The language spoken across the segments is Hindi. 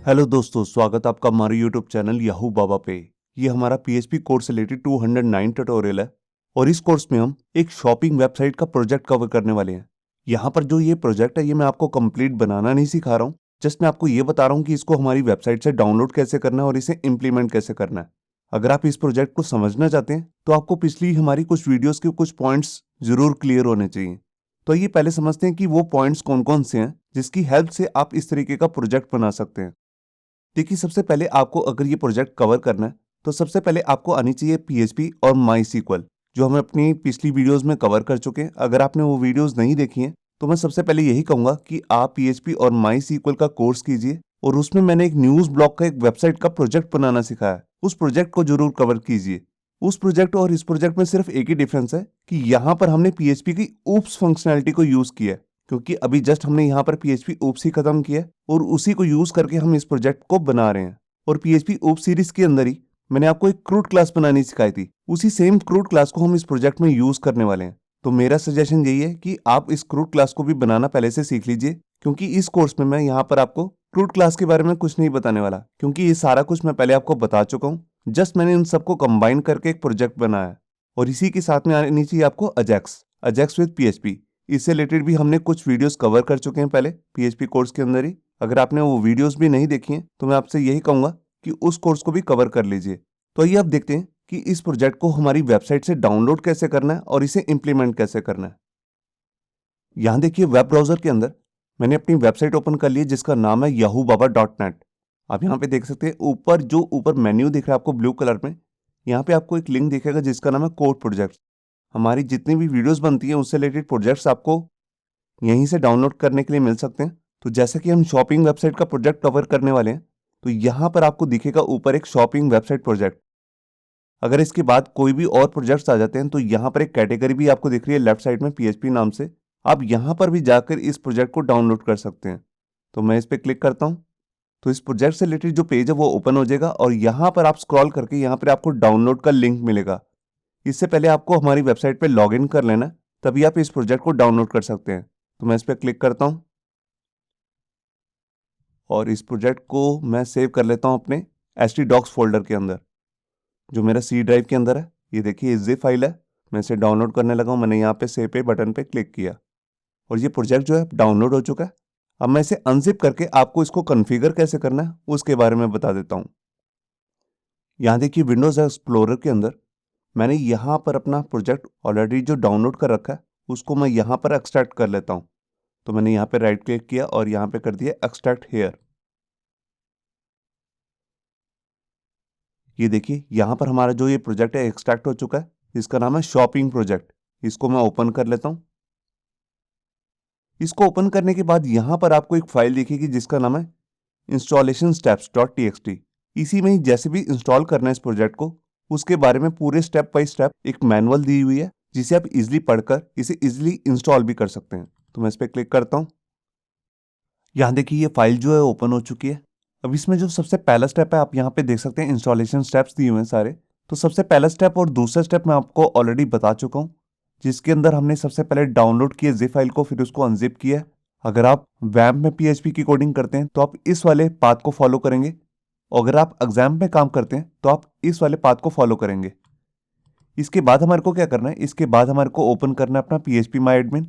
हेलो दोस्तों, स्वागत आपका हमारे यूट्यूब चैनल याहू बाबा पे। ये हमारा पीएचपी कोर्स से रिलेटेड 209 ट्यूटोरियल है और इस कोर्स में हम एक शॉपिंग वेबसाइट का प्रोजेक्ट कवर करने वाले हैं। यहाँ पर जो ये प्रोजेक्ट है, ये मैं आपको कंप्लीट बनाना नहीं सिखा रहा हूँ। जस्ट मैं आपको ये बता रहा हूँ कि इसको हमारी वेबसाइट से डाउनलोड कैसे करना है और इसे इम्प्लीमेंट कैसे करना है। अगर आप इस प्रोजेक्ट को समझना चाहते हैं तो आपको पिछली हमारी कुछ वीडियोस के कुछ पॉइंट्स जरूर क्लियर होने चाहिए। तो ये पहले समझते हैं कि वो पॉइंट्स कौन कौन से हैं जिसकी हेल्प से आप इस तरीके का प्रोजेक्ट बना सकते हैं। देखिए, सबसे पहले आपको अगर ये प्रोजेक्ट कवर करना है तो सबसे पहले आपको आनी चाहिए पीएचपी और माई सीक्वल, जो हम अपनी पिछली वीडियोस में कवर कर चुके हैं। अगर आपने वो वीडियोस नहीं देखी हैं तो मैं सबसे पहले यही कहूंगा कि आप पीएचपी और माई सीक्वल का कोर्स कीजिए और उसमें मैंने एक न्यूज ब्लॉग का एक वेबसाइट का प्रोजेक्ट बनाना सिखाया है, उस प्रोजेक्ट को जरूर कवर कीजिए। उस प्रोजेक्ट और इस प्रोजेक्ट में सिर्फ एक ही डिफरेंस है कि यहाँ पर हमने पीएचपी की ऊप्स फंक्शनैलिटी को यूज किया है, क्योंकि अभी जस्ट हमने यहाँ पर पीएचपी ऊप्स ही खत्म किया है और उसी को यूज करके हम इस प्रोजेक्ट को बना रहे हैं। और पीएचपी ऊप सीरीज के अंदर ही मैंने आपको एक क्रूड क्लास बनानी सिखाई थी, उसी सेम क्रूड क्लास को हम इस प्रोजेक्ट में यूज करने वाले हैं। तो मेरा सजेशन यही है कि आप इस क्रूड क्लास को भी बनाना पहले से सीख लीजिए, क्योंकि इस कोर्स में मैं यहाँ पर आपको क्रूड क्लास के बारे में कुछ नहीं बताने वाला, क्योंकि ये सारा कुछ मैं पहले आपको बता चुका हूँ। जस्ट मैंने इन सबको कंबाइन करके एक प्रोजेक्ट बनाया है। और इसी के साथ में आनी चाहिए आपको अजैक्स अजैक्स विद पीएचपी। इससे रिलेटेड भी हमने कुछ वीडियोस कवर कर चुके हैं पहले पीएचपी कोर्स के अंदर ही। अगर आपने वो वीडियोस भी नहीं देखी हैं तो मैं आपसे यही कहूंगा कि उस कोर्स को भी कवर कर लीजिए। तो आइए अब देखते हैं कि इस प्रोजेक्ट को हमारी वेबसाइट से डाउनलोड कैसे करना है और इसे इंप्लीमेंट कैसे करना है। यहाँ देखिए, वेब ब्राउजर के अंदर मैंने अपनी वेबसाइट ओपन कर ली है जिसका नाम है yahoo-baba.net। आप यहाँ पे देख सकते हैं ऊपर मेन्यू दिख रहा है आपको ब्लू कलर में। यहाँ पे आपको एक लिंक दिखेगा जिसका नाम है कोड प्रोजेक्ट। हमारी जितनी भी वीडियोस बनती हैं उससे रिलेटेड प्रोजेक्ट्स आपको यहीं से डाउनलोड करने के लिए मिल सकते हैं। तो जैसे कि हम शॉपिंग वेबसाइट का प्रोजेक्ट कवर करने वाले हैं, तो यहाँ पर आपको दिखेगा ऊपर एक शॉपिंग वेबसाइट प्रोजेक्ट। अगर इसके बाद कोई भी और प्रोजेक्ट्स आ जाते हैं तो यहाँ पर एक कैटेगरी भी आपको दिख रही है लेफ्ट साइड में पीएचपी नाम से। आप यहाँ पर भी जाकर इस प्रोजेक्ट को डाउनलोड कर सकते हैं। तो मैं इस पर क्लिक करता हूँ तो इस प्रोजेक्ट से रिलेटेड जो पेज है वो ओपन हो जाएगा और यहाँ पर आप स्क्रॉल करके यहाँ पर आपको डाउनलोड का लिंक मिलेगा। इससे पहले आपको हमारी वेबसाइट पे लॉगिन कर लेना, तभी आप इस प्रोजेक्ट को डाउनलोड कर सकते हैं। तो मैं इस पर क्लिक करता हूँ और इस प्रोजेक्ट को मैं सेव कर लेता हूँ अपने htdocs फोल्डर के अंदर, जो मेरा सी ड्राइव के अंदर है। ये देखिए, ये zip फाइल है। मैं इसे डाउनलोड करने लगा हूँ। मैंने यहाँ पे सेव पे बटन पे क्लिक किया और ये प्रोजेक्ट जो है डाउनलोड हो चुका है। अब मैं इसे अनजिप करके आपको इसको कॉन्फ़िगर कैसे करना है उसके बारे में बता देता हूँ। यहाँ देखिए, विंडोज एक्सप्लोरर के अंदर मैंने यहाँ पर अपना प्रोजेक्ट ऑलरेडी जो डाउनलोड कर रखा है उसको मैं यहाँ पर एक्सट्रैक्ट कर लेता हूँ। तो मैंने यहाँ पे राइट क्लिक किया और यहाँ पे कर दिया एक्सट्रैक्ट हेयर। ये देखिए, यहाँ पर हमारा जो ये प्रोजेक्ट है एक्सट्रैक्ट हो चुका है, जिसका नाम है शॉपिंग प्रोजेक्ट। इसको मैं ओपन कर लेता हूँ। इसको ओपन करने के बाद यहाँ पर आपको एक फाइल दिखेगी जिसका नाम है इंस्टॉलेशन स्टेप्स डॉट टी। इसी में ही जैसे भी इंस्टॉल करना है इस प्रोजेक्ट को, उसके बारे में पूरे स्टेप बाय स्टेप एक मैनुअल दी हुई है, जिसे आप इजिली पढ़कर इसे इजिली इंस्टॉल भी कर सकते हैं। तो मैं इस पर क्लिक करता हूँ। यहाँ देखिए, ये फाइल जो है ओपन हो चुकी है। अब इसमें जो सबसे पहला स्टेप है, आप यहाँ पे देख सकते हैं इंस्टॉलेशन स्टेप्स दिए हुए हैं सारे। तो सबसे पहला स्टेप और दूसरा स्टेप मैं आपको ऑलरेडी बता चुका हूँ, जिसके अंदर हमने सबसे पहले डाउनलोड किया जिप फाइल को, फिर उसको अनजिप किया है। अगर आप वैम्प में पीएचपी की कोडिंग करते हैं तो आप इस वाले पाथ को फॉलो करेंगे, और अगर आप एग्जाम में काम करते हैं तो आप इस वाले पाथ को फॉलो करेंगे। इसके बाद हमारे को क्या करना है, इसके बाद हमारे को ओपन करना है अपना पीएचपी माई एडमिन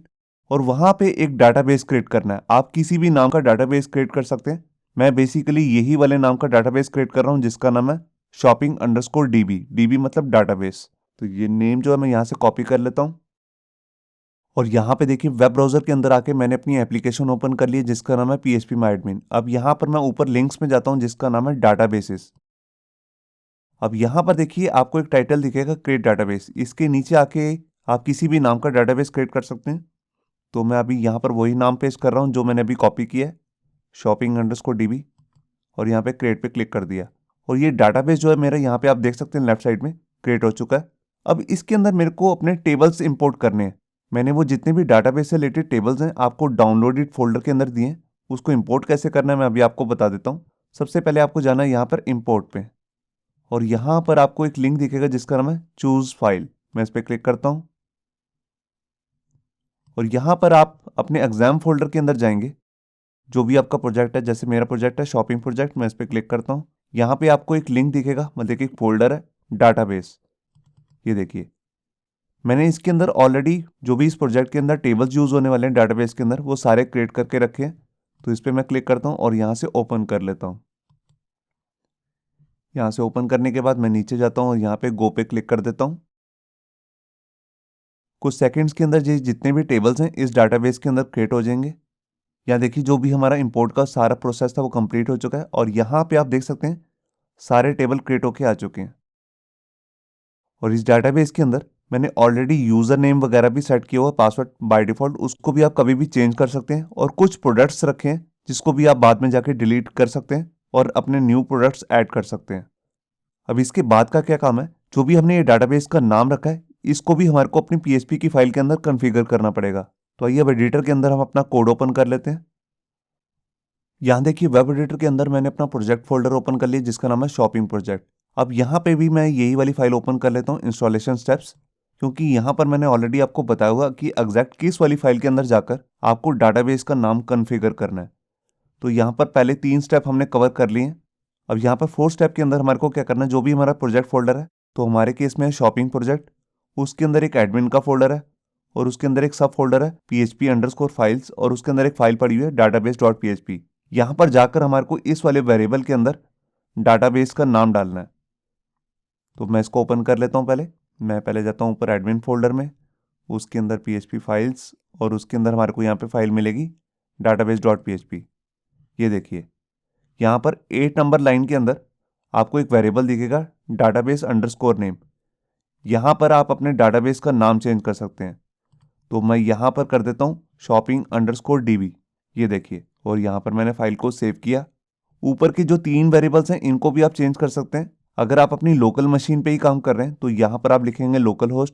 और वहां पे एक डाटाबेस क्रिएट करना है। आप किसी भी नाम का डाटाबेस क्रिएट कर सकते हैं। मैं बेसिकली यही वाले नाम का डाटाबेस क्रिएट कर रहा हूं जिसका नाम है शॉपिंग अंडरस्कोर डीबी। डीबी मतलब डाटाबेस। तो ये नेम जो है मैं यहाँ से कॉपी कर लेता हूँ और यहाँ पे देखिए, वेब ब्राउजर के अंदर आके मैंने अपनी एप्लीकेशन ओपन कर ली है जिसका नाम है पीएचपी माई एडमिन। अब यहाँ पर मैं ऊपर लिंक्स में जाता हूँ जिसका नाम है डाटाबेसेस। अब यहाँ पर देखिए, आपको एक टाइटल दिखेगा क्रिएट डाटाबेस। इसके नीचे आके आप किसी भी नाम का डाटाबेस क्रिएट कर सकते हैं। तो मैं अभी यहाँ पर वही नाम पेस्ट कर रहा हूँ जो मैंने अभी कॉपी किया है, शॉपिंग अंडरस्कोर डीबी, और यहाँ पे क्रिएट पे क्लिक कर दिया। और ये डाटाबेस जो है मेरा, यहाँ पे आप देख सकते हैं लेफ्ट साइड में क्रिएट हो चुका है। अब इसके अंदर मेरे को अपने टेबल्स इंपोर्ट करने हैं। मैंने वो जितने भी डाटाबेस से रिलेटेड टेबल्स हैं आपको डाउनलोडेड फोल्डर के अंदर दिए हैं। उसको इंपोर्ट कैसे करना है मैं अभी आपको बता देता हूँ। सबसे पहले आपको जाना है यहाँ पर इंपोर्ट पे और यहाँ पर आपको एक लिंक दिखेगा जिसका नाम है चूज फाइल। मैं इस पर क्लिक करता हूँ और यहाँ पर आप अपने एग्जाम फोल्डर के अंदर जाएंगे जो भी आपका प्रोजेक्ट है, जैसे मेरा प्रोजेक्ट है शॉपिंग प्रोजेक्ट, मैं इस पर क्लिक करता हूँ। यहाँ पे आपको एक लिंक दिखेगा, मतलब कि एक फोल्डर है डाटाबेस। ये देखिए मैंने इसके अंदर ऑलरेडी जो भी इस प्रोजेक्ट के अंदर टेबल्स यूज़ होने वाले हैं डाटाबेस के अंदर, वो सारे क्रिएट करके रखे हैं। तो इस पर मैं क्लिक करता हूँ और यहाँ से ओपन कर लेता हूँ। यहाँ से ओपन करने के बाद मैं नीचे जाता हूँ और यहाँ पे गो पे क्लिक कर देता हूँ। कुछ सेकंड्स के अंदर ये जितने भी टेबल्स हैं इस डाटाबेस के अंदर क्रिएट हो जाएंगे। यहाँ देखिए जो भी हमारा इंपोर्ट का सारा प्रोसेस था वो कंप्लीट हो चुका है और यहाँ पे आप देख सकते हैं सारे टेबल क्रिएट होके आ चुके हैं। और इस डाटाबेस के अंदर मैंने ऑलरेडी यूज़र नेम वगैरह भी सेट किया हुआ, पासवर्ड बाय डिफ़ॉल्ट, उसको भी आप कभी भी चेंज कर सकते हैं। और कुछ प्रोडक्ट्स रखे हैं जिसको भी आप बाद में जाके डिलीट कर सकते हैं और अपने न्यू प्रोडक्ट्स ऐड कर सकते हैं। अब इसके बाद का क्या काम है, जो भी हमने ये डाटाबेस का नाम रखा है इसको भी हमारे को अपनी पीएचपी की फाइल के अंदर कॉन्फ़िगर करना पड़ेगा। तो आइए अब एडिटर के अंदर हम अपना कोड ओपन कर लेते हैं। यहाँ देखिए वेब एडिटर के अंदर मैंने अपना प्रोजेक्ट फोल्डर ओपन कर लिया जिसका नाम है शॉपिंग प्रोजेक्ट। अब यहाँ पे भी मैं यही वाली फाइल ओपन कर लेता हूँ, इंस्टॉलेशन स्टेप्स, क्योंकि यहाँ पर मैंने ऑलरेडी आपको बताया हुआ कि एग्जैक्ट किस वाली फाइल के अंदर जाकर आपको डाटाबेस का नाम कॉन्फ़िगर करना है। तो यहाँ पर पहले 3 स्टेप हमने कवर कर लिए हैं। अब यहाँ पर 4 स्टेप के अंदर हमारे को क्या करना है, जो भी हमारा प्रोजेक्ट फोल्डर है, तो हमारे केस में है शॉपिंग प्रोजेक्ट, उसके अंदर एक एडमिन का फोल्डर है और उसके अंदर एक सब फोल्डर है php_files और उसके अंदर एक फाइल पड़ी हुई है database.php। यहाँ पर जाकर हमारे को इस वाले वेरिएबल के अंदर डाटाबेस का नाम डालना है। तो मैं इसको ओपन कर लेता हूँ। मैं पहले जाता हूँ ऊपर एडमिन फोल्डर में, उसके अंदर php फाइल्स और उसके अंदर हमारे को यहाँ पे फाइल मिलेगी database.php। ये देखिए यहाँ पर 8 नंबर लाइन के अंदर आपको एक वेरिएबल दिखेगा database_name। यहाँ पर आप अपने डाटाबेस का नाम चेंज कर सकते हैं। तो मैं यहाँ पर कर देता हूँ shopping_db। ये देखिए, और यहाँ पर मैंने फाइल को सेव किया। ऊपर के जो 3 वेरिएबल्स हैं इनको भी आप चेंज कर सकते हैं। अगर आप अपनी लोकल मशीन पे ही काम कर रहे हैं तो यहाँ पर आप लिखेंगे लोकल होस्ट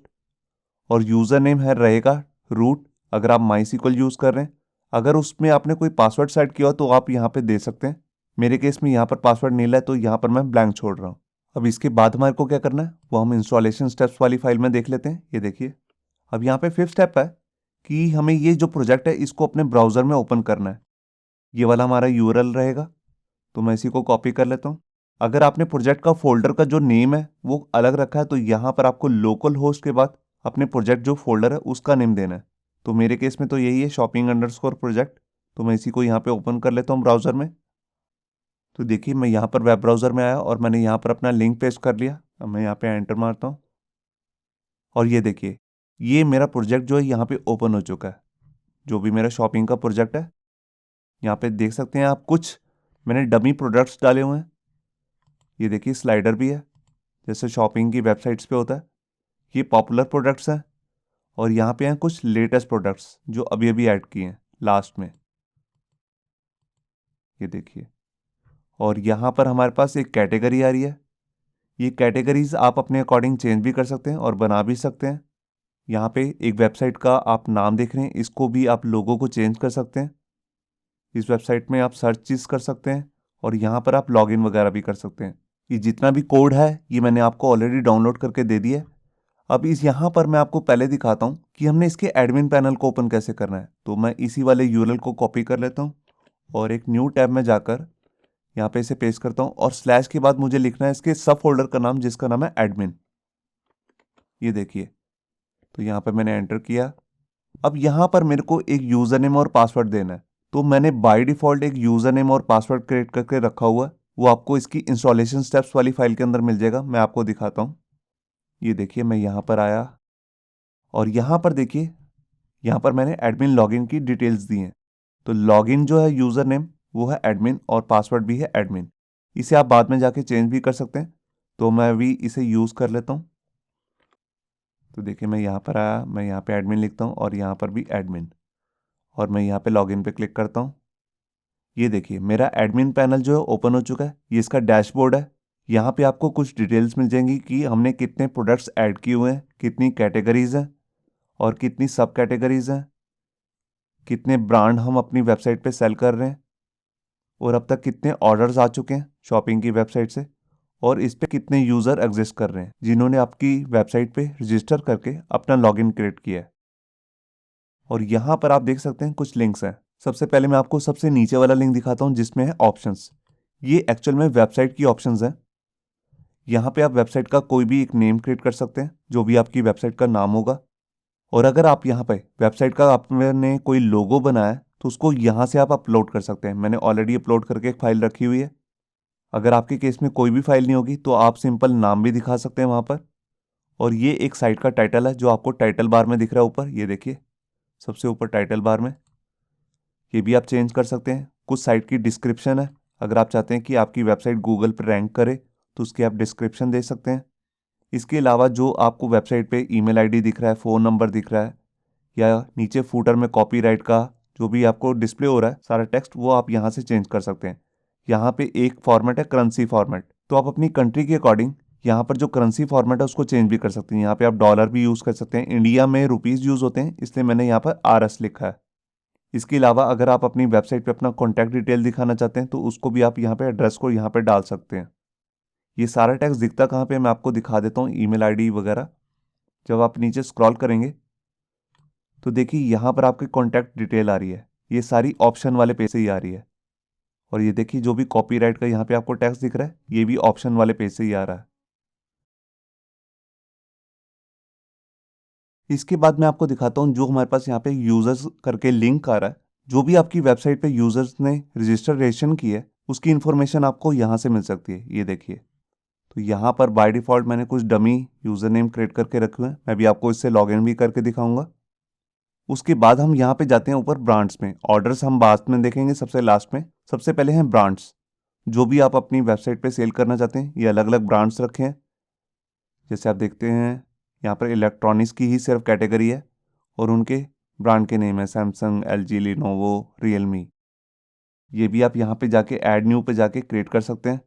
और यूज़र नेम है रहेगा रूट, अगर आप MySQL यूज़ कर रहे हैं। अगर उसमें आपने कोई पासवर्ड सेट किया हो तो आप यहाँ पे दे सकते हैं। मेरे केस में यहाँ पर पासवर्ड नीला है तो यहाँ पर मैं ब्लैंक छोड़ रहा हूँ। अब इसके बाद हमारे को क्या करना है वो हम इंस्टॉलेशन स्टेप्स वाली फाइल में देख लेते हैं। ये देखिए अब यहाँ पे 5th स्टेप है कि हमें ये जो प्रोजेक्ट है इसको अपने ब्राउज़र में ओपन करना है। ये वाला हमारा यूआरएल रहेगा, तो मैं इसी को कॉपी कर लेता हूँ। अगर आपने प्रोजेक्ट का फोल्डर का जो नेम है वो अलग रखा है तो यहाँ पर आपको लोकल होस्ट के बाद अपने प्रोजेक्ट जो फोल्डर है उसका नेम देना है। तो मेरे केस में तो यही है shopping_प्रोजेक्ट। तो मैं इसी को यहाँ पे ओपन कर लेता हूँ ब्राउज़र में। तो देखिए मैं यहाँ पर वेब ब्राउज़र में आया और मैंने यहाँ पर अपना लिंक पेस्ट कर लिया। अब मैं यहाँ पे एंटर मारता हूँ और ये देखिए ये मेरा प्रोजेक्ट जो है यहाँ पे ओपन हो चुका है, जो भी मेरा शॉपिंग का प्रोजेक्ट है। यहाँ पे देख सकते हैं आप कुछ मैंने डमी प्रोडक्ट्स डाले हुए हैं। ये देखिए स्लाइडर भी है जैसे शॉपिंग की वेबसाइट्स पे होता है। ये पॉपुलर प्रोडक्ट्स हैं और यहाँ पे हैं कुछ लेटेस्ट प्रोडक्ट्स जो अभी अभी ऐड किए हैं लास्ट में। ये देखिए, और यहाँ पर हमारे पास एक कैटेगरी आ रही है। ये कैटेगरीज आप अपने अकॉर्डिंग चेंज भी कर सकते हैं और बना भी सकते हैं। यहाँ पे एक वेबसाइट का आप नाम देख रहे हैं, इसको भी आप लोगों को चेंज कर सकते हैं। इस वेबसाइट में आप सर्च चीज कर सकते हैं और यहाँ पर आप लॉगिन वगैरह भी कर सकते हैं। ये जितना भी कोड है ये मैंने आपको ऑलरेडी डाउनलोड करके दे दिया है। अब इस यहाँ पर मैं आपको पहले दिखाता हूँ कि हमने इसके एडमिन पैनल को ओपन कैसे करना है। तो मैं इसी वाले यूआरएल को कॉपी कर लेता हूँ और एक न्यू टैब में जाकर यहाँ पे इसे पेस्ट करता हूँ और स्लैश के बाद मुझे लिखना है इसके सब फोल्डर का नाम जिसका नाम है एडमिन। ये देखिए, तो यहाँ पर मैंने एंटर किया। अब यहाँ पर मेरे को एक यूज़र नेम और पासवर्ड देना है। तो मैंने बाय डिफ़ॉल्ट एक यूज़र नेम और पासवर्ड क्रिएट करके रखा हुआ है, वो आपको इसकी इंस्टॉलेशन स्टेप्स वाली फाइल के अंदर मिल जाएगा। मैं आपको दिखाता हूँ। ये देखिए मैं यहाँ पर आया और यहाँ पर देखिए यहाँ पर मैंने एडमिन लॉगिन की डिटेल्स दी हैं। तो लॉगिन जो है यूज़र नेम वो है एडमिन और पासवर्ड भी है एडमिन। इसे आप बाद में जाके चेंज भी कर सकते हैं। तो मैं अभी इसे यूज़ कर लेता हूँ। तो देखिए मैं यहाँ पर आया, मैं यहाँ पे एडमिन लिखता हूँ और यहाँ पर भी एडमिन, और मैं यहाँ पे लॉगिन पे क्लिक करता हूँ। ये देखिए मेरा एडमिन पैनल जो है ओपन हो चुका है। ये इसका डैशबोर्ड है। यहाँ पे आपको कुछ डिटेल्स मिल जाएंगी कि हमने कितने प्रोडक्ट्स ऐड किए हुए हैं, कितनी कैटेगरीज हैं और कितनी सब कैटेगरीज हैं, कितने ब्रांड हम अपनी वेबसाइट पे सेल कर रहे हैं और अब तक कितने ऑर्डर्स आ चुके हैं शॉपिंग की वेबसाइट से, और इस पे कितने यूज़र एग्जिस्ट कर रहे हैं जिन्होंने आपकी वेबसाइट पे रजिस्टर करके अपना लॉगिन क्रिएट किया है। और यहाँ पर आप देख सकते हैं कुछ लिंक्स हैं। सबसे पहले मैं आपको सबसे नीचे वाला लिंक दिखाता हूँ जिसमें है ऑप्शंस। ये एक्चुअल में वेबसाइट की ऑप्शंस हैं। यहाँ पे आप वेबसाइट का कोई भी एक नेम क्रिएट कर सकते हैं, जो भी आपकी वेबसाइट का नाम होगा। और अगर आप यहाँ पे वेबसाइट का आपने कोई लोगो बनाया है तो उसको यहाँ से आप अपलोड कर सकते हैं। मैंने ऑलरेडी अपलोड करके एक फाइल रखी हुई है। अगर आपके केस में कोई भी फाइल नहीं होगी तो आप सिंपल नाम भी दिखा सकते हैं वहाँ पर। और ये एक साइट का टाइटल है जो आपको टाइटल बार में दिख रहा है ऊपर, ये देखिए सबसे ऊपर टाइटल बार में, ये भी आप चेंज कर सकते हैं। कुछ साइट की डिस्क्रिप्शन है, अगर आप चाहते हैं कि आपकी वेबसाइट गूगल पर रैंक करे तो उसकी आप डिस्क्रिप्शन दे सकते हैं। इसके अलावा जो आपको वेबसाइट पे ईमेल आईडी दिख रहा है, फ़ोन नंबर दिख रहा है, या नीचे फूटर में कॉपीराइट का जो भी आपको डिस्प्ले हो रहा है सारा टेक्स्ट, वो आप यहाँ से चेंज कर सकते हैं। यहाँ पे एक फॉर्मेट है करेंसी फॉर्मेट, तो आप अपनी कंट्री के अकॉर्डिंग यहाँ पर जो करेंसी फॉर्मेट है उसको चेंज भी कर सकते हैं। यहाँ पे आप डॉलर भी यूज़ कर सकते हैं। इंडिया में रुपीज़ यूज़ होते हैं इसलिए मैंने यहाँ पर RS लिखा है। इसके अलावा अगर आप अपनी वेबसाइट पे अपना कॉन्टैक्ट डिटेल दिखाना चाहते हैं तो उसको भी आप यहाँ पे एड्रेस को यहाँ पे डाल सकते हैं। ये सारा टेक्स्ट दिखता कहाँ पे, मैं आपको दिखा देता हूँ, ईमेल आईडी वगैरह। जब आप नीचे स्क्रॉल करेंगे तो देखिए यहाँ पर आपकी कॉन्टैक्ट डिटेल आ रही है, ये सारी ऑप्शन वाले पेज से ही आ रही है। और ये देखिए जो भी कॉपीराइट का यहाँ पे आपको टैक्स दिख रहा है ये भी ऑप्शन वाले पेज से ही आ रहा है। इसके बाद मैं आपको दिखाता हूँ जो हमारे पास यहाँ पे यूजर्स करके लिंक आ रहा है। जो भी आपकी वेबसाइट पे यूजर्स ने रजिस्ट्रेशन की है उसकी इन्फॉर्मेशन आपको यहाँ से मिल सकती है, ये देखिए। तो यहाँ पर बाय डिफ़ॉल्ट मैंने कुछ डमी यूज़र नेम क्रिएट करके रखे हुए हैं, मैं भी आपको इससे लॉगिन भी करके दिखाऊंगा। उसके बाद हम यहाँ पे जाते हैं ऊपर ब्रांड्स में। ऑर्डर्स हम बाद में देखेंगे सबसे लास्ट में। सबसे पहले हैं ब्रांड्स। जो भी आप अपनी वेबसाइट पे सेल करना चाहते हैं ये अलग अलग ब्रांड्स रखे हैं। जैसे आप देखते हैं यहाँ पर इलेक्ट्रॉनिक्स की ही सिर्फ कैटेगरी है और उनके ब्रांड के नेम है सैमसंग, LG, लिनोवो, रियलमी। ये भी आप यहाँ पे जाके ऐड न्यू पे जाके क्रिएट कर सकते हैं।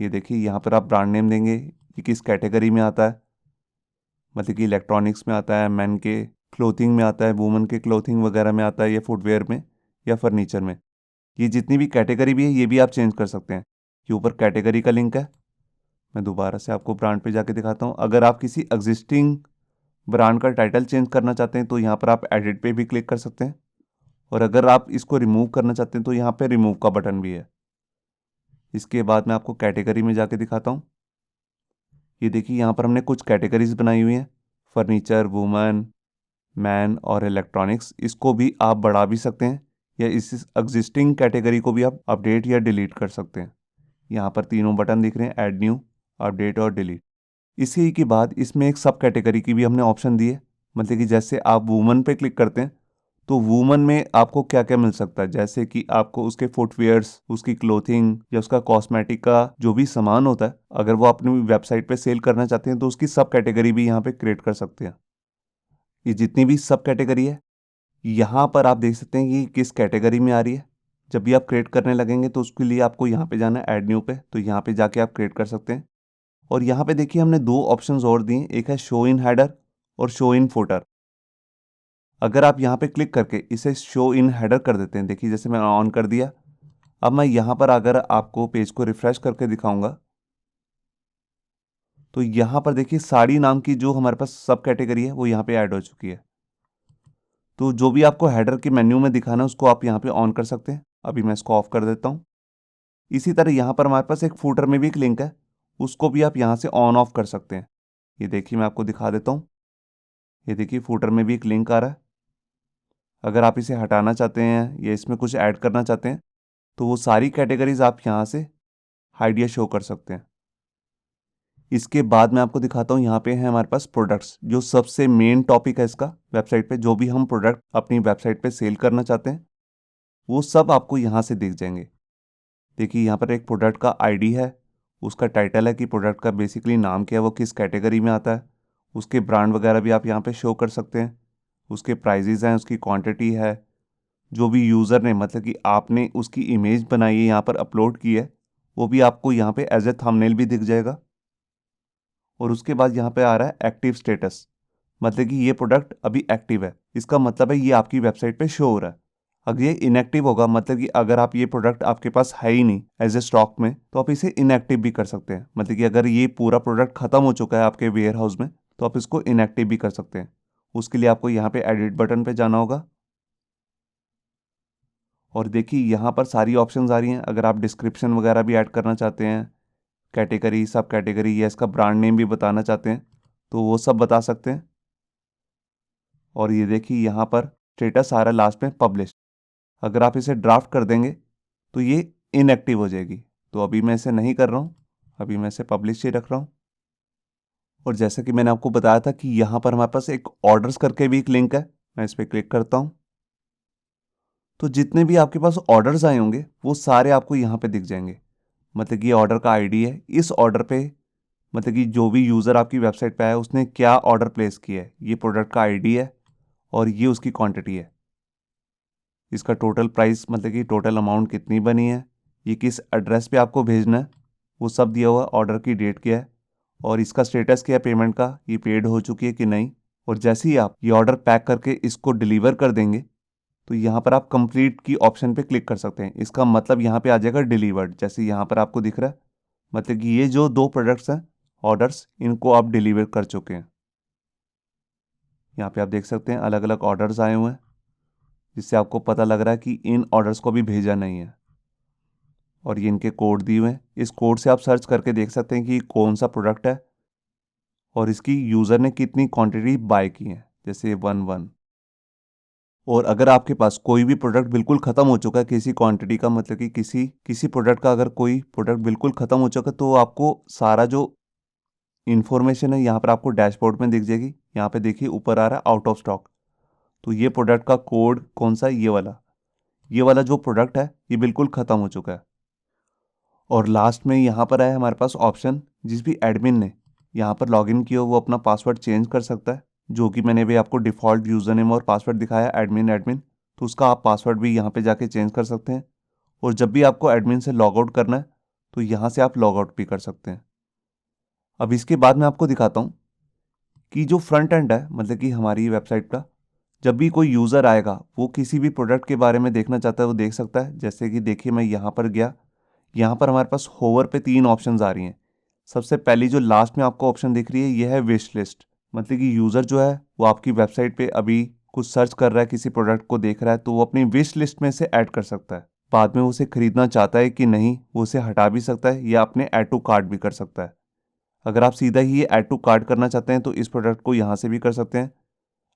ये देखिए यहाँ पर आप ब्रांड नेम देंगे कि किस कैटेगरी में आता है, मतलब कि इलेक्ट्रॉनिक्स में आता है, मैन के क्लोथिंग में आता है, वुमेन के क्लोथिंग वगैरह में आता है, या फुटवेयर में, या फर्नीचर में। ये जितनी भी कैटेगरी भी है ये भी आप चेंज कर सकते हैं। ये ऊपर कैटेगरी का लिंक है। मैं दोबारा से आपको ब्रांड पे जाके दिखाता हूँ। अगर आप किसी एग्जिस्टिंग ब्रांड का टाइटल चेंज करना चाहते हैं तो यहाँ पर आप एडिट पे भी क्लिक कर सकते हैं। और अगर आप इसको रिमूव करना चाहते हैं तो यहाँ पे रिमूव का बटन भी है। इसके बाद मैं आपको कैटेगरी में जाके दिखाता हूँ। ये देखिए यहाँ पर हमने कुछ कैटेगरीज बनाई हुई हैं, फर्नीचर, वुमेन, मैन और इलेक्ट्रॉनिक्स। इसको भी आप बढ़ा भी सकते हैं या इस एग्जिस्टिंग कैटेगरी को भी आप अपडेट या डिलीट कर सकते हैं। यहाँ पर तीनों बटन दिख रहे हैं, ऐड न्यू, अपडेट और डिलीट। इसी के बाद इसमें एक सब कैटेगरी की भी हमने ऑप्शन दी है। मतलब कि जैसे आप वुमन पे क्लिक करते हैं तो वुमन में आपको क्या क्या मिल सकता है, जैसे कि आपको उसके फुटवेयर्स, उसकी क्लोथिंग या उसका कॉस्मेटिक का जो भी सामान होता है, अगर वो अपनी वेबसाइट पे सेल करना चाहते हैं तो उसकी सब कैटेगरी भी यहाँ पे क्रिएट कर सकते हैं। ये जितनी भी सब कैटेगरी है यहाँ पर आप देख सकते हैं कि किस कैटेगरी में आ रही है। जब भी आप क्रिएट करने लगेंगे तो उसके लिए आपको यहाँ पे जाना है ऐड न्यू पे, तो यहाँ पे जाके आप क्रिएट कर सकते हैं। और यहाँ पे देखिए हमने दो ऑप्शंस और दिए, एक है शो इन हेडर और शो इन फुटर। अगर आप यहाँ पे क्लिक करके इसे शो इन हेडर कर देते हैं, देखिए जैसे मैं ऑन कर दिया। अब मैं यहाँ पर अगर आपको पेज को रिफ्रेश करके दिखाऊंगा तो यहाँ पर देखिए साड़ी नाम की जो हमारे पास सब कैटेगरी है वो यहाँ पे ऐड हो चुकी है। तो जो भी आपको हेडर के मेन्यू में दिखाना है उसको आप यहाँ पे ऑन कर सकते हैं। अभी मैं इसको ऑफ कर देता हूँ। इसी तरह यहाँ पर हमारे पास एक फूटर में भी एक लिंक है, उसको भी आप यहाँ से ऑन ऑफ कर सकते हैं। ये देखिए मैं आपको दिखा देता हूँ। ये देखिए फूटर में भी एक लिंक आ रहा है। अगर आप इसे हटाना चाहते हैं या इसमें कुछ ऐड करना चाहते हैं तो वो सारी कैटेगरीज आप यहाँ से हाइड या शो कर सकते हैं। इसके बाद मैं आपको दिखाता हूँ, यहाँ पे है हमारे पास प्रोडक्ट्स, जो सबसे मेन टॉपिक है इसका वेबसाइट पे। जो भी हम प्रोडक्ट अपनी वेबसाइट पे सेल करना चाहते हैं वो सब आपको यहाँ से दिख जाएंगे। देखिए यहाँ पर एक प्रोडक्ट का आईडी है, उसका टाइटल है कि प्रोडक्ट का बेसिकली नाम क्या है, वो किस कैटेगरी में आता है, उसके ब्रांड वगैरह भी आप यहाँ पे शो कर सकते हैं, उसके प्राइजेज़ हैं, उसकी क्वांटिटी है, जो भी यूज़र ने मतलब कि आपने उसकी इमेज बनाई है यहाँ पर अपलोड की है वो भी आपको यहाँ पे एज ए थंबनेल भी दिख जाएगा। और उसके बाद यहाँ पे आ रहा है एक्टिव स्टेटस, मतलब कि ये प्रोडक्ट अभी एक्टिव है, इसका मतलब है ये आपकी वेबसाइट पे शो हो रहा है। अगर ये इनएक्टिव होगा, मतलब कि अगर आप ये प्रोडक्ट आपके पास है ही नहीं एज ए स्टॉक में, तो आप इसे इनएक्टिव भी कर सकते हैं। मतलब कि अगर ये पूरा प्रोडक्ट खत्म हो चुका है आपके वेयर हाउस में तो आप इसको इनएक्टिव भी कर सकते हैं। उसके लिए आपको यहाँ पे एडिट बटन पे जाना होगा। और देखिए यहाँ पर सारी ऑप्शंस आ रही हैं। अगर आप डिस्क्रिप्शन वगैरह भी ऐड करना चाहते हैं, कैटेगरी, सब कैटेगरी या इसका ब्रांड नेम भी बताना चाहते हैं तो वो सब बता सकते हैं। और ये देखिए यहाँ पर स्टेटस आ रहा है लास्ट में पब्लिश। अगर आप इसे ड्राफ्ट कर देंगे तो ये इनएक्टिव हो जाएगी। तो अभी मैं इसे नहीं कर रहा हूँ, अभी मैं इसे पब्लिश ही रख रहा हूँ। और जैसा कि मैंने आपको बताया था कि यहाँ पर हमारे पास एक ऑर्डर्स करके भी एक लिंक है, मैं इस पर क्लिक करता हूँ तो जितने भी आपके पास ऑर्डर्स आए होंगे वो सारे आपको यहाँ पे दिख जाएंगे। मतलब कि ये ऑर्डर का आईडी है, इस ऑर्डर पे मतलब कि जो भी यूज़र आपकी वेबसाइट पे आया उसने क्या ऑर्डर प्लेस किया है, ये प्रोडक्ट का आईडी है और ये उसकी क्वांटिटी है। इसका टोटल प्राइस मतलब कि टोटल अमाउंट कितनी बनी है, ये किस एड्रेस पे आपको भेजना है वो सब दिया हुआ है, ऑर्डर की डेट क्या है और इसका स्टेटस क्या है पेमेंट का, ये पेड हो चुकी है कि नहीं। और जैसे ही आप ये ऑर्डर पैक करके इसको डिलीवर कर देंगे तो यहाँ पर आप कंप्लीट की ऑप्शन पे क्लिक कर सकते हैं। इसका मतलब यहाँ पे आ जाएगा डिलीवर्ड, जैसे यहाँ पर आपको दिख रहा है। मतलब कि ये जो 2 प्रोडक्ट्स हैं ऑर्डर्स, इनको आप डिलीवर कर चुके हैं। यहाँ पे आप देख सकते हैं अलग अलग ऑर्डर्स आए हुए हैं, जिससे आपको पता लग रहा है कि इन ऑर्डर्स को भी भेजा नहीं है। और ये इनके कोड दिए हुए हैं, इस कोड से आप सर्च करके देख सकते हैं कि कौन सा प्रोडक्ट है और इसकी यूज़र ने कितनी क्वांटिटी बाय की है, जैसे 1 और अगर आपके पास कोई भी प्रोडक्ट बिल्कुल ख़त्म हो चुका है किसी क्वांटिटी का, मतलब कि किसी प्रोडक्ट का अगर कोई प्रोडक्ट बिल्कुल ख़त्म हो चुका है तो आपको सारा जो इन्फॉर्मेशन है यहाँ पर आपको डैशबोर्ड में दिख जाएगी। यहाँ पे देखिए ऊपर आ रहा है आउट ऑफ स्टॉक, तो ये प्रोडक्ट का कोड कौन सा है, ये वाला जो प्रोडक्ट है ये बिल्कुल ख़त्म हो चुका है। और लास्ट में यहाँ पर है हमारे पास ऑप्शन, जिस भी एडमिन ने यहाँ पर लॉगिन किया हो वो अपना पासवर्ड चेंज कर सकता है, जो कि मैंने भी आपको डिफ़ॉल्ट यूज़र नेम और पासवर्ड दिखाया एडमिन, तो उसका आप पासवर्ड भी यहाँ पे जाके चेंज कर सकते हैं। और जब भी आपको एडमिन से लॉग आउट करना है तो यहाँ से आप लॉग आउट भी कर सकते हैं। अब इसके बाद मैं आपको दिखाता हूँ कि जो फ्रंट एंड है मतलब कि हमारी वेबसाइट का, जब भी कोई यूज़र आएगा वो किसी भी प्रोडक्ट के बारे में देखना चाहता है वो देख सकता है। जैसे कि देखिए मैं यहाँ पर गया, यहाँ पर हमारे पास होवर पे 3 ऑप्शंस आ रही हैं। सबसे पहली जो लास्ट में आपको ऑप्शन दिख रही है ये है विश लिस्ट, मतलब कि यूज़र जो है वो आपकी वेबसाइट पे अभी कुछ सर्च कर रहा है, किसी प्रोडक्ट को देख रहा है तो वो अपनी विश लिस्ट में से ऐड कर सकता है। बाद में वो उसे खरीदना चाहता है कि नहीं वो उसे हटा भी सकता है या अपने ऐड टू कार्ट भी कर सकता है। अगर आप सीधा ही ये ऐड टू कार्ट करना चाहते हैं तो इस प्रोडक्ट को यहाँ से भी कर सकते हैं।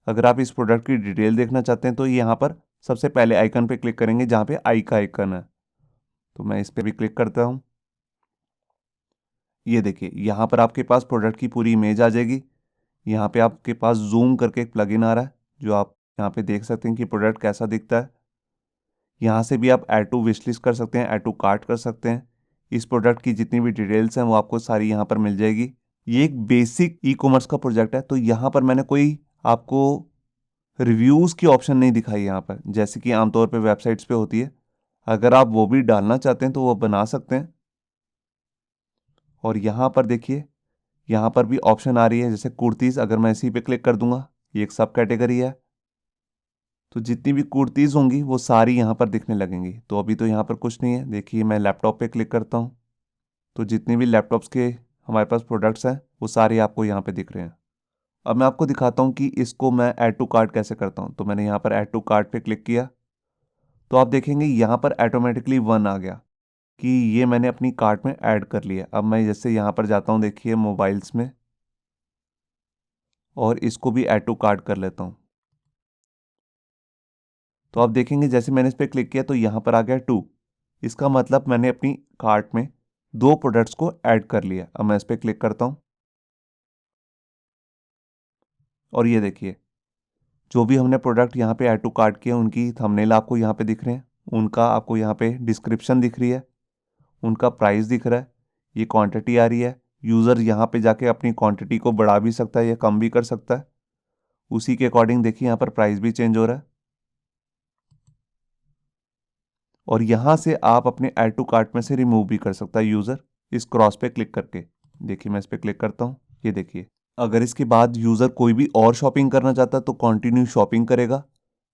अगर आप इस प्रोडक्ट की डिटेल देखना चाहते हैं तो यहाँ पर सबसे पहले आइकन पे क्लिक करेंगे जहाँ पे आई का आइकन है, तो मैं इस पर भी क्लिक करता हूँ। ये देखिए यहाँ पर आपके पास प्रोडक्ट की पूरी इमेज आ जाएगी। यहाँ पे आपके पास जूम करके एक प्लगइन आ रहा है जो आप यहाँ पे देख सकते हैं कि प्रोडक्ट कैसा दिखता है। यहाँ से भी आप ऐड टू विश लिस्ट कर सकते हैं, ऐड टू कार्ट कर सकते हैं। इस प्रोडक्ट की जितनी भी डिटेल्स हैं वो आपको सारी यहाँ पर मिल जाएगी। ये एक बेसिक ई कॉमर्स का प्रोजेक्ट है, तो यहाँ पर मैंने कोई आपको रिव्यूज़ की ऑप्शन नहीं दिखाई यहाँ पर, जैसे कि आमतौर पे वेबसाइट्स पे होती है। अगर आप वो भी डालना चाहते हैं तो वो बना सकते हैं। और यहाँ पर देखिए यहाँ पर भी ऑप्शन आ रही है जैसे कुर्तीज़, अगर मैं इसी पे क्लिक कर दूंगा ये एक सब कैटेगरी है, तो जितनी भी कुर्तीज़ होंगी वो सारी यहाँ पर दिखने लगेंगी। तो अभी तो यहाँ पर कुछ नहीं है। देखिए मैं लैपटॉप पे क्लिक करता हूँ तो जितने भी लैपटॉप्स के हमारे पास प्रोडक्ट्स हैं वो सारे आपको यहाँ पे दिख रहे हैं। अब मैं आपको दिखाता हूँ कि इसको मैं ऐड टू कार्ट कैसे करता हूँ। तो मैंने यहाँ पर ऐड टू कार्ट पे क्लिक किया तो आप देखेंगे यहाँ पर ऑटोमेटिकली 1 आ गया कि ये मैंने अपनी कार्ट में ऐड कर लिया। अब मैं जैसे यहाँ पर जाता हूँ देखिए मोबाइल्स में और इसको भी ऐड टू कार्ट कर लेता हूँ, तो आप देखेंगे जैसे मैंने इस पर क्लिक किया तो यहाँ पर आ गया 2। इसका मतलब मैंने अपनी कार्ट में 2 प्रोडक्ट्स को ऐड कर लिया। अब मैं इस पर क्लिक करता हूँ और ये देखिए जो भी हमने प्रोडक्ट यहाँ पे ऐड टू कार्ट किए उनकी थंबनेल आपको यहाँ पे दिख रहे हैं, उनका आपको यहाँ पे डिस्क्रिप्शन दिख रही है, उनका प्राइस दिख रहा है, ये क्वांटिटी आ रही है। यूज़र यहाँ पे जाके अपनी क्वांटिटी को बढ़ा भी सकता है या कम भी कर सकता है। उसी के अकॉर्डिंग देखिए यहाँ पर प्राइस भी चेंज हो रहा है। और यहाँ से आप अपने ऐड टू कार्ट में से रिमूव भी कर सकता है यूज़र इस क्रॉस पे क्लिक करके। देखिए मैं इस पर क्लिक करता हूँ, ये देखिए अगर इसके बाद यूज़र कोई भी और शॉपिंग करना चाहता है तो कंटिन्यू शॉपिंग करेगा।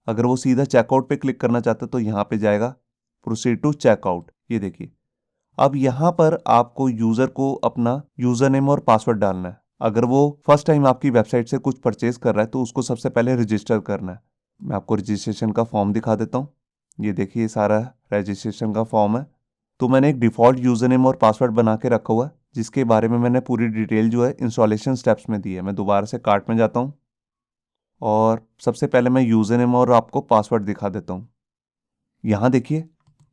अगर वो सीधा चेकआउट पे क्लिक करना चाहता है तो यहाँ पे जाएगा प्रोसीड टू चेकआउट। ये देखिए अब यहाँ पर आपको यूज़र को अपना यूज़र नेम और पासवर्ड डालना है। अगर वो फर्स्ट टाइम आपकी वेबसाइट से कुछ परचेज कर रहा है तो उसको सबसे पहले रजिस्टर करना है। मैं आपको रजिस्ट्रेशन का फॉर्म दिखा देता हूँ। ये देखिए सारा रजिस्ट्रेशन का फॉर्म है। तो मैंने एक डिफ़ॉल्ट यूज़र नेम और पासवर्ड बना के रखा हुआ है, जिसके बारे में मैंने पूरी डिटेल जो है इंस्टॉलेशन स्टेप्स में दी है। मैं दोबारा से कार्ट में जाता हूँ और सबसे पहले मैं यूज़र नेम और आपको पासवर्ड दिखा देता हूँ। यहाँ देखिए,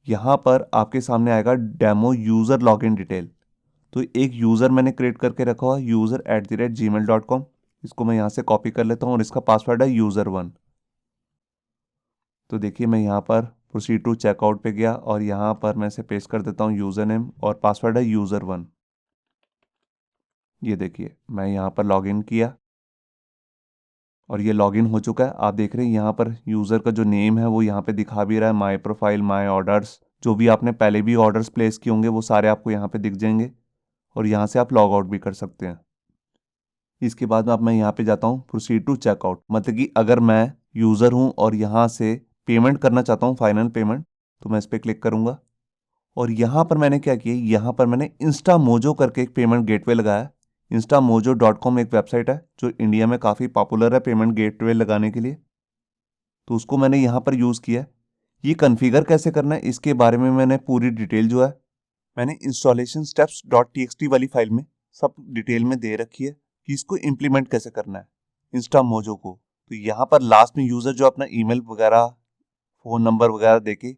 यहाँ पर आपके सामने आएगा डेमो यूज़र लॉगिन डिटेल। तो एक यूज़र मैंने क्रिएट करके रखा हुआ user@gmail.com। इसको मैं यहाँ से कॉपी कर लेता हूँ और इसका पासवर्ड है user1। तो देखिए मैं यहाँ पर प्रोसीड टू चेकआउट पे गया और यहाँ पर मैं इसे पेस्ट कर देता हूँ, यूज़र नेम और पासवर्ड है user1। ये देखिए मैं यहाँ पर लॉगिन किया और ये लॉगिन हो चुका है। आप देख रहे हैं यहाँ पर यूज़र का जो नेम है वो यहाँ पे दिखा भी रहा है, माई प्रोफाइल, माई ऑर्डर्स। जो भी आपने पहले भी ऑर्डर्स प्लेस किए होंगे वो सारे आपको यहाँ पे दिख जाएंगे और यहाँ से आप लॉग आउट भी कर सकते हैं। इसके बाद अब मैं यहाँ पे जाता हूँ प्रोसीड टू चेकआउट, मतलब कि अगर मैं यूज़र हूँ और यहाँ से पेमेंट करना चाहता हूँ, फाइनल पेमेंट, तो मैं इस पर क्लिक करूँगा। और यहाँ पर मैंने क्या किया, यहाँ पर मैंने इंस्टा मोजो करके एक पेमेंट गेटवे लगाया। instamojo.com एक वेबसाइट है जो इंडिया में काफ़ी पॉपुलर है पेमेंट गेटवे लगाने के लिए, तो उसको मैंने यहाँ पर यूज़ किया। ये कन्फिगर कैसे करना है इसके बारे में मैंने पूरी डिटेल जो है मैंने इंस्टॉलेशन स्टेप्स .txt वाली फाइल में सब डिटेल में दे रखी है कि इसको इम्प्लीमेंट कैसे करना है इंस्टा मोजो को। तो यहाँ पर लास्ट में यूज़र जो अपना ईमेल वगैरह, फ़ोन नंबर वगैरह देके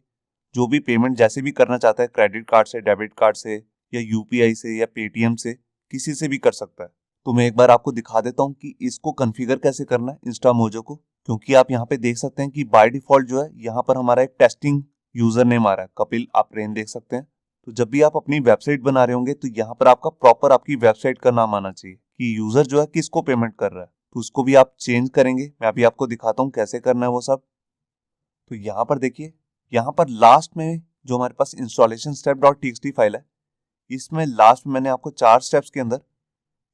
जो भी पेमेंट जैसे भी करना चाहता है, क्रेडिट कार्ड से, डेबिट कार्ड से या यूपीआई से या पेटीएम से, किसी से भी कर सकता है। तो मैं एक बार आपको दिखा देता हूँ कि इसको कॉन्फ़िगर कैसे करना है इंस्टा मोजो को, क्योंकि आप यहाँ पे देख सकते हैं कि बाय डिफ़ॉल्ट जो है यहाँ पर हमारा एक टेस्टिंग यूज़र नेम आ रहा है, कपिल आपरेन देख सकते हैं। तो जब भी आप अपनी वेबसाइट बना रहे होंगे तो यहाँ पर आपका प्रॉपर आपकी वेबसाइट का नाम आना चाहिए कि यूज़र जो है किसको पेमेंट कर रहा है। तो उसको भी आप चेंज करेंगे, मैं अभी आपको दिखाता हूँ कैसे करना है वो सब। तो यहाँ पर देखिए, यहाँ पर लास्ट में जो हमारे पास इंस्टॉलेशन स्टेप .txt फाइल है, इसमें लास्ट में मैंने आपको 4 स्टेप्स के अंदर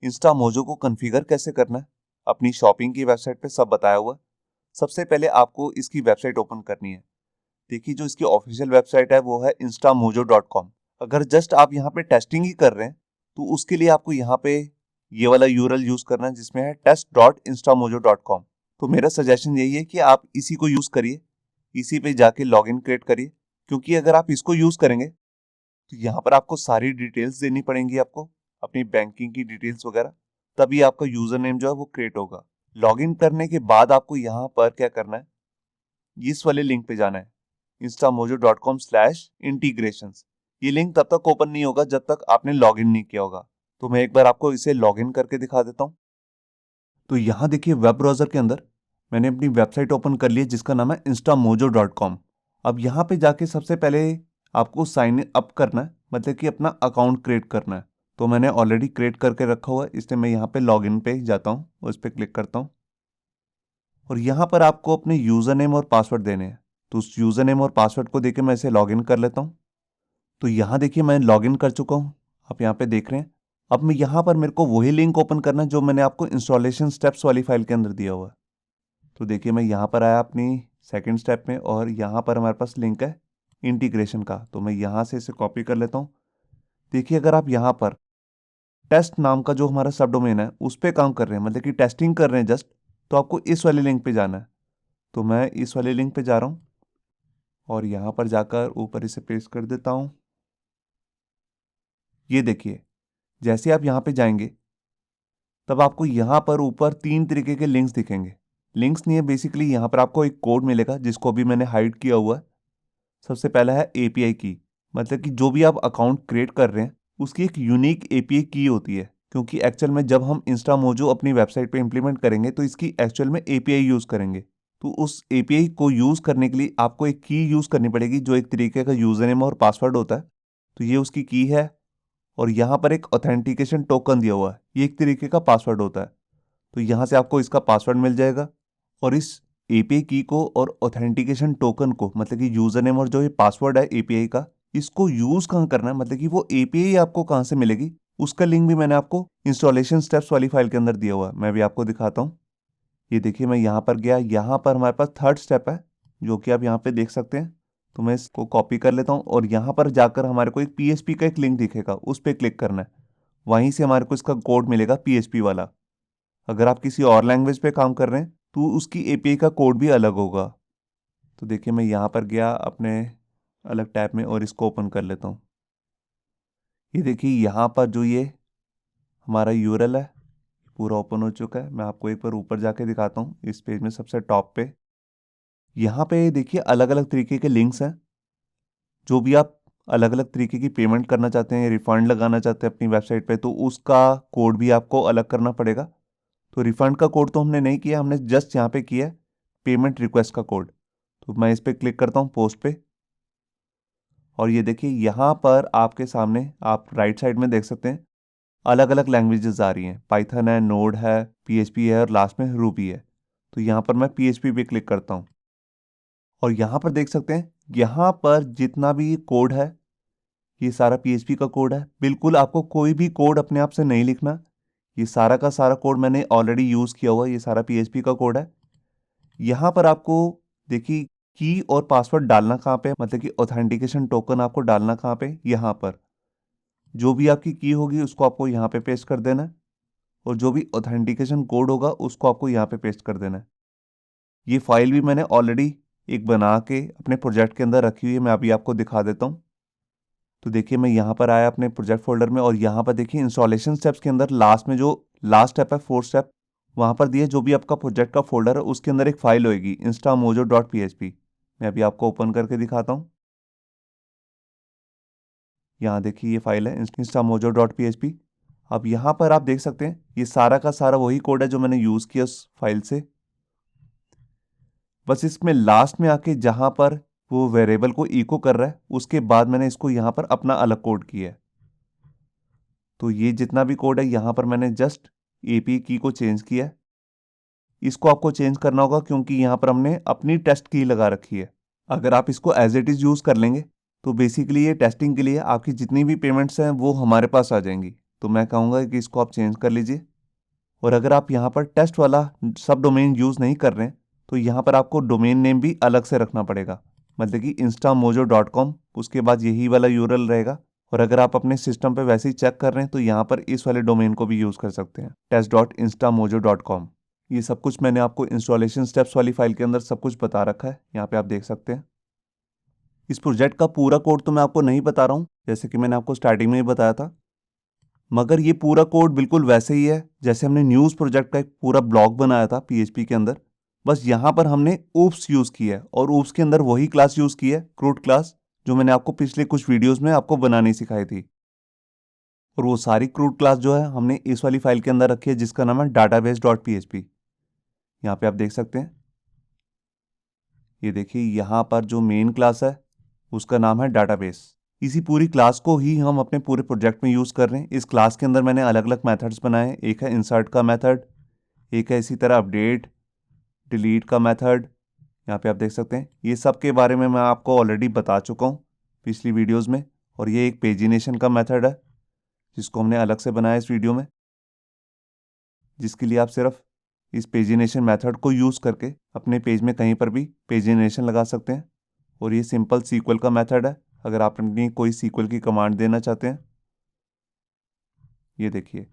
इंस्टा मोजो को कॉन्फ़िगर कैसे करना है अपनी शॉपिंग की वेबसाइट पे सब बताया हुआ है। सबसे पहले आपको इसकी वेबसाइट ओपन करनी है। देखिए जो इसकी ऑफिशियल वेबसाइट है वो है instamojo.com। अगर जस्ट आप यहाँ पे टेस्टिंग ही कर रहे हैं तो उसके लिए आपको यहाँ पे ये वाला यूआरएल यूज करना है जिसमें है test.instamojo.com। तो मेरा सजेशन यही है कि आप इसी को यूज करिए, इसी पे जाके लॉगिन क्रिएट करिए, क्योंकि अगर आप इसको यूज करेंगे तो यहाँ पर आपको सारी डिटेल्स देनी पड़ेंगी, आपको अपनी बैंकिंग की डिटेल्स वगैरह, तभी आपका यूजर नेम जो है वो क्रिएट होगा। लॉगिन करने के बाद आपको यहाँ पर क्या करना है, इस वाले लिंक पे जाना है instamojo.com/integrations। ये लिंक तब तक ओपन नहीं होगा जब तक आपने लॉगिन नहीं किया होगा। तो मैं एक बार आपको इसे लॉगिन करके दिखा देता हूँ। तो यहाँ देखिए वेब ब्राउजर के अंदर मैंने अपनी वेबसाइट ओपन कर ली है जिसका नाम है instamojo.com। अब यहाँ पे जाके सबसे पहले आपको साइन अप करना है, मतलब कि अपना अकाउंट क्रिएट करना है। तो मैंने ऑलरेडी क्रिएट करके रखा हुआ है, इसलिए मैं यहाँ पे लॉगिन पे जाता हूँ, उस पर क्लिक करता हूँ और यहाँ पर आपको अपने यूज़र नेम और पासवर्ड देने हैं। तो उस यूज़र नेम और पासवर्ड को देके मैं इसे लॉगिन कर लेता हूँ। तो यहाँ देखिए मैं लॉगिन कर चुका हूँ, आप यहाँ पे देख रहे हैं। अब मैं यहाँ पर मेरे को वही लिंक ओपन करना है जो मैंने आपको इंस्टॉलेशन स्टेप्स वाली फाइल के अंदर दिया हुआ है। तो देखिए मैं यहाँ पर आया अपनी सेकंड स्टेप में और यहाँ पर हमारे पास लिंक है इंटीग्रेशन का, तो मैं यहाँ से इसे कॉपी कर लेता हूँ। देखिए अगर आप यहाँ पर टेस्ट नाम का जो हमारा सब डोमेन है उस पर काम कर रहे हैं, मतलब कि टेस्टिंग कर रहे हैं जस्ट, तो आपको इस वाले लिंक पे जाना है। तो मैं इस वाले लिंक पे जा रहा हूँ और यहाँ पर जाकर ऊपर इसे पेस्ट कर देता हूँ। ये देखिए जैसे आप यहाँ पे जाएंगे तब आपको यहाँ पर ऊपर 3 तरीके के लिंक्स दिखेंगे। लिंक्स नहीं है, बेसिकली यहाँ पर आपको एक कोड मिलेगा जिसको भी मैंने हाइड किया हुआ है। सबसे पहला है एपीआई की, मतलब कि जो भी आप अकाउंट क्रिएट कर रहे हैं उसकी एक यूनिक एपीआई की होती है, क्योंकि एक्चुअल में जब हम इंस्टामोजो अपनी वेबसाइट पे इंप्लीमेंट करेंगे तो इसकी एक्चुअल में एपीआई यूज़ करेंगे। तो उस एपीआई को यूज़ करने के लिए आपको एक की यूज़ करनी पड़ेगी जो एक तरीके का यूज़र नेम और पासवर्ड होता है। तो ये उसकी की है और यहाँ पर एक ऑथेंटिकेशन टोकन दिया हुआ है, ये एक तरीके का पासवर्ड होता है। तो यहाँ से आपको इसका पासवर्ड मिल जाएगा और इस एपीआई की को और ऑथेंटिकेशन टोकन को, मतलब कि यूज़र नेम और जो ये पासवर्ड है एपीआई का, इसको यूज़ कहाँ करना है, मतलब कि वो एपीआई आपको कहाँ से मिलेगी, उसका लिंक भी मैंने आपको इंस्टॉलेशन स्टेप्स वाली फाइल के अंदर दिया हुआ है। मैं भी आपको दिखाता हूँ। ये देखिए मैं यहाँ पर गया, यहाँ पर हमारे पास थर्ड स्टेप है जो कि आप यहाँ पे देख सकते हैं। तो मैं इसको कॉपी कर लेता हूँ और यहाँ पर जाकर हमारे को एक पीएचपी का एक लिंक दिखेगा, उस पर क्लिक करना है। वहीं से हमारे को इसका कोड मिलेगा पीएचपी वाला। अगर आप किसी और लैंग्वेज पे काम कर रहे हैं तो उसकी एपीआई का कोड भी अलग होगा। तो देखिए मैं यहाँ पर गया अपने अलग टैब में और इसको ओपन कर लेता हूँ। ये देखिए यहाँ पर जो ये हमारा यूआरएल है पूरा ओपन हो चुका है। मैं आपको एक बार ऊपर जाके दिखाता हूँ इस पेज में सबसे टॉप पे। यहाँ पे देखिए अलग अलग तरीके के लिंक्स हैं। जो भी आप अलग अलग तरीके की पेमेंट करना चाहते हैं, रिफंड लगाना चाहते हैं अपनी वेबसाइट पे, तो उसका कोड भी आपको अलग करना पड़ेगा। तो रिफंड का कोड तो हमने नहीं किया, हमने जस्ट यहाँ पे किया है पेमेंट रिक्वेस्ट का कोड। तो मैं इस पर क्लिक करता हूँ पोस्ट पे, और ये देखिए यहाँ पर आपके सामने आप राइट साइड में देख सकते हैं अलग अलग लैंग्वेजेस आ रही हैं। पाइथन है, नोड है, पीएचपी है और लास्ट में रूबी है। तो यहाँ पर मैं पीएचपी पे क्लिक करता हूँ और यहाँ पर देख सकते हैं यहाँ पर जितना भी कोड है ये सारा पीएचपी का कोड है। बिल्कुल आपको कोई भी कोड अपने आप से नहीं लिखना। ये सारा का सारा कोड मैंने ऑलरेडी यूज़ किया हुआ है। ये सारा पीएचपी का कोड है। यहाँ पर आपको देखिए की और पासवर्ड डालना कहाँ पे, मतलब कि ऑथेंटिकेशन टोकन आपको डालना कहाँ पे, यहाँ पर। जो भी आपकी की होगी उसको आपको यहाँ पे पेस्ट कर देना है और जो भी ऑथेंटिकेशन कोड होगा उसको आपको यहाँ पे पेस्ट कर देना है। ये फाइल भी मैंने ऑलरेडी एक बना के अपने प्रोजेक्ट के अंदर रखी हुई है, मैं अभी आपको दिखा देता हूँ। तो देखिए मैं यहाँ पर आया अपने प्रोजेक्ट फोल्डर में और यहाँ पर देखिए इंस्टॉलेशन स्टेप्स के अंदर लास्ट में जो लास्ट स्टेप है, फोर्थ स्टेप, वहाँ पर दिए जो भी आपका प्रोजेक्ट का फोल्डर है उसके अंदर एक फाइल होगी instamojo.php। मैं अभी आपको ओपन करके दिखाता हूँ। यहाँ देखिए ये फाइल है instamojo.php। अब यहाँ पर आप देख सकते हैं ये सारा का सारा वही कोड है जो मैंने यूज़ किया उस फाइल से। बस इसमें लास्ट में आके जहाँ पर वो वेरिएबल को इको कर रहा है उसके बाद मैंने इसको यहाँ पर अपना अलग कोड किया है। तो ये जितना भी कोड है यहाँ पर मैंने जस्ट एपी की को चेंज किया है। इसको आपको चेंज करना होगा क्योंकि यहाँ पर हमने अपनी टेस्ट की लगा रखी है। अगर आप इसको एज इट इज़ यूज़ कर लेंगे तो बेसिकली ये टेस्टिंग के लिए आपकी जितनी भी पेमेंट्स हैं वो हमारे पास आ जाएंगी। तो मैं कहूँगा कि इसको आप चेंज कर लीजिए। और अगर आप यहाँ पर टेस्ट वाला सब डोमेन यूज़ नहीं कर रहे हैं तो यहाँ पर आपको डोमेन नेम भी अलग से रखना पड़ेगा, मतलब कि instamojo.com, उसके बाद यही वाला यूआरएल रहेगा। और अगर आप अपने सिस्टम पे वैसे ही चेक कर रहे हैं तो यहाँ पर इस वाले डोमेन को भी यूज़ कर सकते हैं, test.instamojo.com। ये सब कुछ मैंने आपको इंस्टॉलेशन स्टेप्स वाली फाइल के अंदर सब कुछ बता रखा है, यहाँ पे आप देख सकते हैं। इस प्रोजेक्ट का पूरा कोड तो मैं आपको नहीं बता रहा हूँ, जैसे कि मैंने आपको स्टार्टिंग में ही बताया था, मगर ये पूरा कोड बिल्कुल वैसे ही है जैसे हमने न्यूज़ प्रोजेक्ट का एक पूरा ब्लॉग बनाया था पीएचपी के अंदर। बस यहाँ पर हमने oops यूज़ किया है और oops के अंदर वही क्लास यूज़ की है, क्रूड क्लास, जो मैंने आपको पिछले कुछ वीडियोस में आपको बनानी सिखाई थी। और वो सारी क्रूड क्लास जो है हमने इस वाली फाइल के अंदर रखी है जिसका नाम है database.php। यहाँ पे आप देख सकते हैं, ये देखिए यहाँ पर जो मेन क्लास है उसका नाम है डाटाबेस। इसी पूरी क्लास को ही हम अपने पूरे प्रोजेक्ट में यूज़ कर रहे हैं। इस क्लास के अंदर मैंने अलग अलग मेथड्स बनाए हैं। एक है इंसर्ट का मेथड, एक है इसी तरह अपडेट डिलीट का मेथड। यहाँ पे आप देख सकते हैं ये सब के बारे में मैं आपको ऑलरेडी बता चुका हूँ पिछली वीडियोस में। और ये एक पेजिनेशन का मेथड है जिसको हमने अलग से बनाया इस वीडियो में, जिसके लिए आप सिर्फ इस पेजिनेशन मेथड को यूज़ करके अपने पेज में कहीं पर भी पेजिनेशन लगा सकते हैं। और ये सिंपल सीक्वल का मेथड है अगर आप अपनी कोई सीक्वल की कमांड देना चाहते हैं। ये देखिए,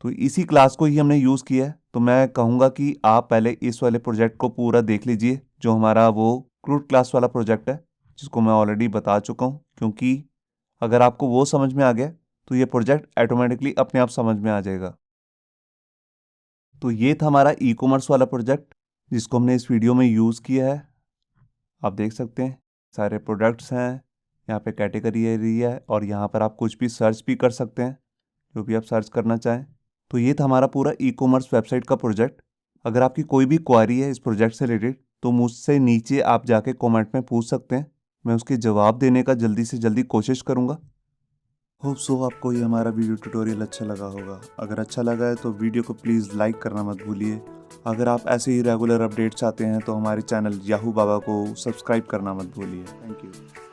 तो इसी क्लास को ही हमने यूज़ किया है। तो मैं कहूँगा कि आप पहले इस वाले प्रोजेक्ट को पूरा देख लीजिए जो हमारा वो क्रूड क्लास वाला प्रोजेक्ट है जिसको मैं ऑलरेडी बता चुका हूँ, क्योंकि अगर आपको वो समझ में आ गया तो ये प्रोजेक्ट ऑटोमेटिकली अपने आप समझ में आ जाएगा। तो ये था हमारा ई कॉमर्स वाला प्रोजेक्ट जिसको हमने इस वीडियो में यूज़ किया है। आप देख सकते हैं सारे प्रोडक्ट्स हैं, यहाँ पे कैटेगरी एरिया है और यहाँ पर आप कुछ भी सर्च भी कर सकते हैं जो भी आप सर्च करना चाहें। तो ये था हमारा पूरा ई कॉमर्स वेबसाइट का प्रोजेक्ट। अगर आपकी कोई भी क्वारी है इस प्रोजेक्ट से रिलेटेड तो मुझसे नीचे आप जाके कमेंट में पूछ सकते हैं, मैं उसके जवाब देने का जल्दी से जल्दी कोशिश करूँगा। होप सो आपको ये हमारा वीडियो ट्यूटोरियल अच्छा लगा होगा। अगर अच्छा लगा है तो वीडियो को प्लीज़ लाइक करना मत भूलिए। अगर आप ऐसे ही रेगुलर अपडेट चाहते हैं तो हमारे चैनल याहू बाबा को सब्सक्राइब करना मत भूलिए। Thank you.